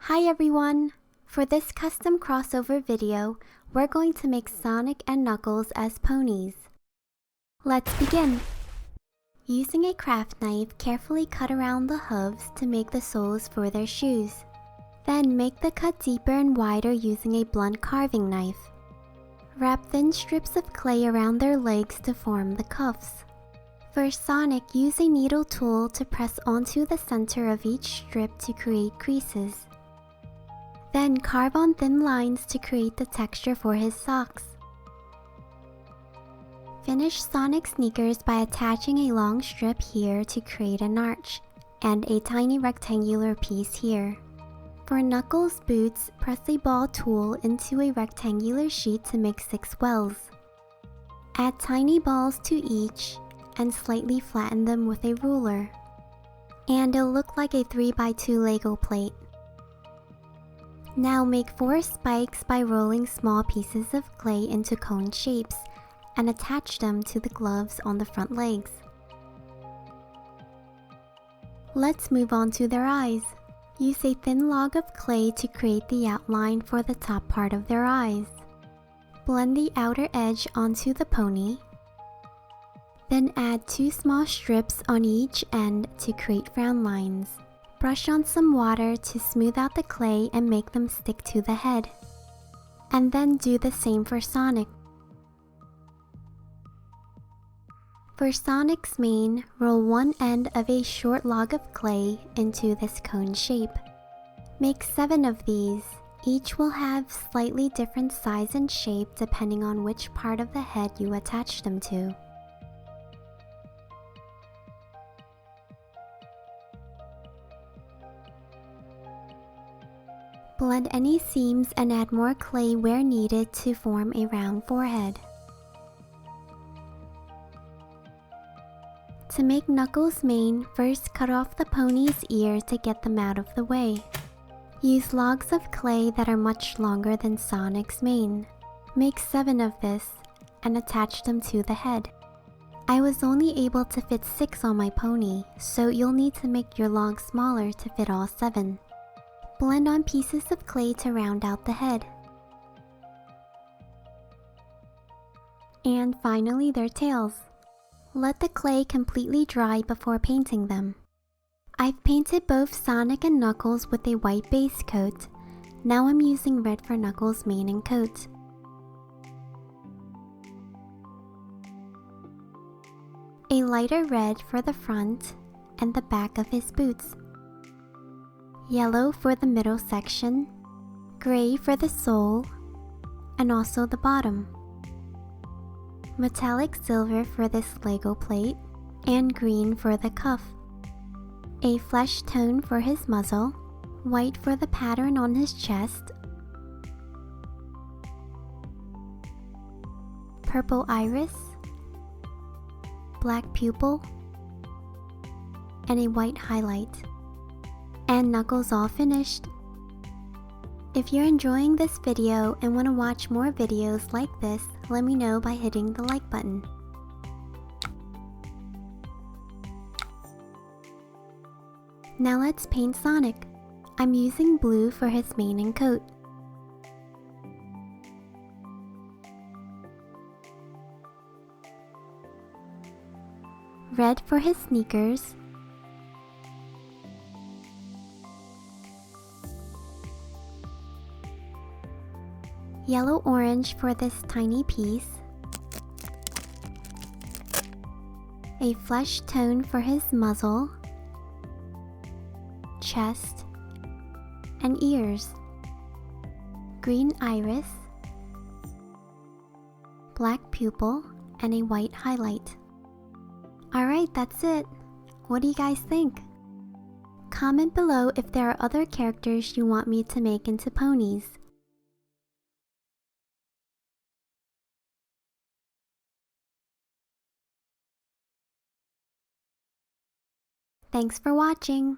Hi everyone! For this custom crossover video, we're going to make Sonic and Knuckles as ponies. Let's begin! Using a craft knife, carefully cut around the hooves to make the soles for their shoes. Then make the cut deeper and wider using a blunt carving knife. Wrap thin strips of clay around their legs to form the cuffs. For Sonic, use a needle tool to press onto the center of each strip to create creases. Then carve on thin lines to create the texture for his socks. Finish Sonic's sneakers by attaching a long strip here to create an arch, and a tiny rectangular piece here. For Knuckles' boots, press a ball tool into a rectangular sheet to make 6 wells. Add tiny balls to each, and slightly flatten them with a ruler. And it'll look like a 3x2 Lego plate. Now make 4 spikes by rolling small pieces of clay into cone shapes and attach them to the gloves on the front legs. Let's move on to their eyes. Use a thin log of clay to create the outline for the top part of their eyes. Blend the outer edge onto the pony. Then add 2 small strips on each end to create frown lines. Brush on some water to smooth out the clay and make them stick to the head. And then do the same for Sonic. For Sonic's mane, roll one end of a short log of clay into this cone shape. Make 7 of these. Each will have slightly different size and shape depending on which part of the head you attach them to. Blend any seams and add more clay where needed to form a round forehead. To make Knuckles' mane, first cut off the pony's ear to get them out of the way. Use logs of clay that are much longer than Sonic's mane. Make 7 of this and attach them to the head. I was only able to fit 6 on my pony, so you'll need to make your log smaller to fit all 7. Blend on pieces of clay to round out the head. And finally their tails. Let the clay completely dry before painting them. I've painted both Sonic and Knuckles with a white base coat. Now I'm using red for Knuckles' mane and coat. A lighter red for the front and the back of his boots. Yellow for the middle section, gray for the sole, and also the bottom. Metallic silver for this Lego plate, and green for the cuff. A flesh tone for his muzzle, white for the pattern on his chest, purple iris, black pupil, and a white highlight. And Knuckles all finished. If you're enjoying this video and want to watch more videos like this, let me know by hitting the like button. Now let's paint Sonic. I'm using blue for his mane and coat. Red for his sneakers. Yellow-orange for this tiny piece, a flesh tone for his muzzle, chest, and ears, green iris, black pupil, and a white highlight. Alright, that's it. What do you guys think? Comment below if there are other characters you want me to make into ponies. Thanks for watching!